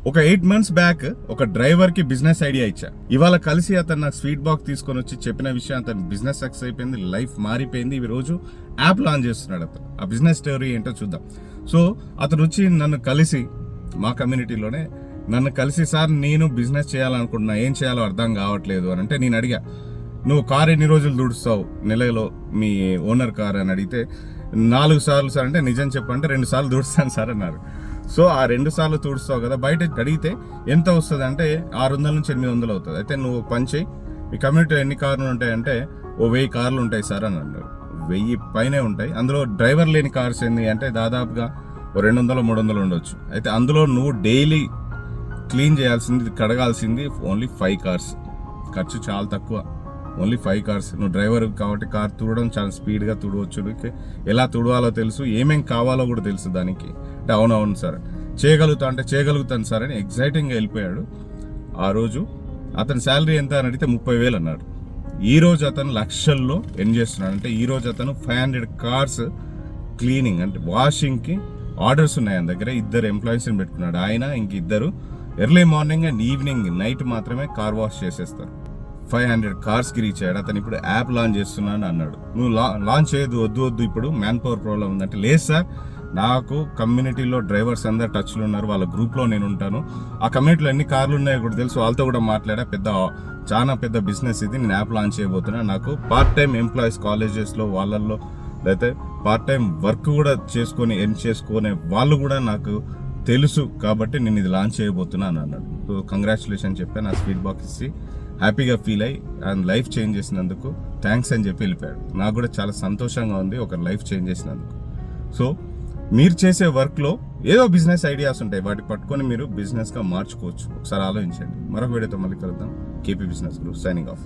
ఒక 8 months back ఒక driver కి బిజినెస్ ఐడియా ఇచ్చా. ఇవాళ కలిసి అతను నాకు స్వీట్ బాక్స్ తీసుకొని వచ్చి చెప్పిన విషయం, అతను బిజినెస్ సక్సెస్ అయిపోయింది, లైఫ్ మారిపోయింది. ఈ రోజు యాప్ లాంచ్ చేస్తున్నాడు అతను. ఆ బిజినెస్ స్టోరీ ఏంటో చూద్దాం. సో అతను వచ్చి నన్ను కలిసి, మా కమ్యూనిటీలోనే నన్ను కలిసి, సార్ నేను బిజినెస్ చేయాలనుకుంటున్నా, ఏం చేయాలో అర్థం కావట్లేదు అని అంటే, నేను అడిగా, నువ్వు కార్ ఎన్ని రోజులు తుడుస్తావు నెలలో మీ ఓనర్ కార్ అని అడిగితే, 4 సార్లు సార్ అంటే, నిజం చెప్పంటే 2 సార్లు తుడుస్తాను సార్ అన్నారు. సో ఆ 2 సార్లు తుడుస్తావు కదా, బయట అడిగితే ఎంత వస్తుంది అంటే 600 నుంచి 800 అవుతుంది. అయితే నువ్వు పని చేయి, మీ కమ్యూనిటీలో ఎన్ని కార్లు ఉంటాయంటే, 1000 కార్లు ఉంటాయి సార్ అని అన్నారు. 1000 పైనే ఉంటాయి. అందులో డ్రైవర్ లేని కార్స్ ఏంది అంటే దాదాపుగా 200-300 ఉండొచ్చు. అయితే అందులో నువ్వు డైలీ క్లీన్ చేయాల్సింది, కడగాల్సింది ఓన్లీ 5 కార్స్. ఖర్చు చాలా తక్కువ, ఓన్లీ 5 కార్స్. నువ్వు డ్రైవర్ కాబట్టి కార్ తుడడం చాలా స్పీడ్గా తుడవచ్చు, ఎలా తుడవాలో తెలుసు, ఏమేం కావాలో కూడా తెలుసు దానికి అంటే, అవునవును సార్ చేయగలుగుతా అంటే, చేయగలుగుతాను సార్ అని ఎగ్జైటింగ్గా వెళ్ళిపోయాడు. ఆ రోజు అతని శాలరీ ఎంత అని అడిగితే 30,000 అన్నాడు. ఈ రోజు అతను లక్షల్లో ఎర్న్ చేస్తున్నాడు. అంటే ఈ రోజు అతను 500 కార్స్ క్లీనింగ్ అంటే వాషింగ్కి ఆర్డర్స్ ఉన్నాయి ఆయన దగ్గర. 2 ఎంప్లాయీస్ని పెట్టుకున్నాడు. ఆయన ఇంక 2 early morning and evening night మాత్రమే కార్ వాష్ చేసేస్తారు. 500 కార్స్కి రీచ్ అయ్యాడు. అతను ఇప్పుడు యాప్ లాంచ్ చేస్తున్నాను అన్నాడు. నువ్వు లాంచ్ చేయదు, వద్దు ఇప్పుడు మ్యాన్ పవర్ ప్రాబ్లం ఉందంటే, లేదు సార్ నాకు కమ్యూనిటీలో డ్రైవర్స్ అందరు టచ్లు ఉన్నారు, వాళ్ళ గ్రూప్లో నేను ఉంటాను, ఆ కమ్యూనిటీలో ఎన్ని కార్లు ఉన్నాయో కూడా తెలుసు, వాళ్ళతో కూడా మాట్లాడా, చాలా పెద్ద బిజినెస్ ఇది, నేను యాప్ లాంచ్ చేయబోతున్నా, నాకు పార్ట్ టైం ఎంప్లాయీస్ కాలేజెస్లో వాళ్ళల్లో లేకపోతే పార్ట్ టైం వర్క్ కూడా ఎర్న్ చేసుకునే వాళ్ళు కూడా నాకు తెలుసు, కాబట్టి నేను ఇది లాంచ్ చేయబోతున్నా అని అన్నాడు. సో కంగ్రాచులేషన్ చెప్పాను, నా స్వీట్ బాక్స్ ఇచ్చి హ్యాపీగా ఫీల్ అయ్యి అండ్ లైఫ్ చేంజ్ చేసినందుకు థ్యాంక్స్ అని చెప్పి వెళ్ళిపోయాడు. నాకు కూడా చాలా సంతోషంగా ఉంది ఒక లైఫ్ చేంజ్ చేసినందుకు. సో మీరు చేసే వర్క్లో ఏదో బిజినెస్ ఐడియాస్ ఉంటాయి, వాటి పట్టుకొని మీరు బిజినెస్గా మార్చుకోవచ్చు. ఒకసారి ఆలోచించండి. మరొక వీడియోతో మళ్ళీ కలుద్దాం. KP business group signing off.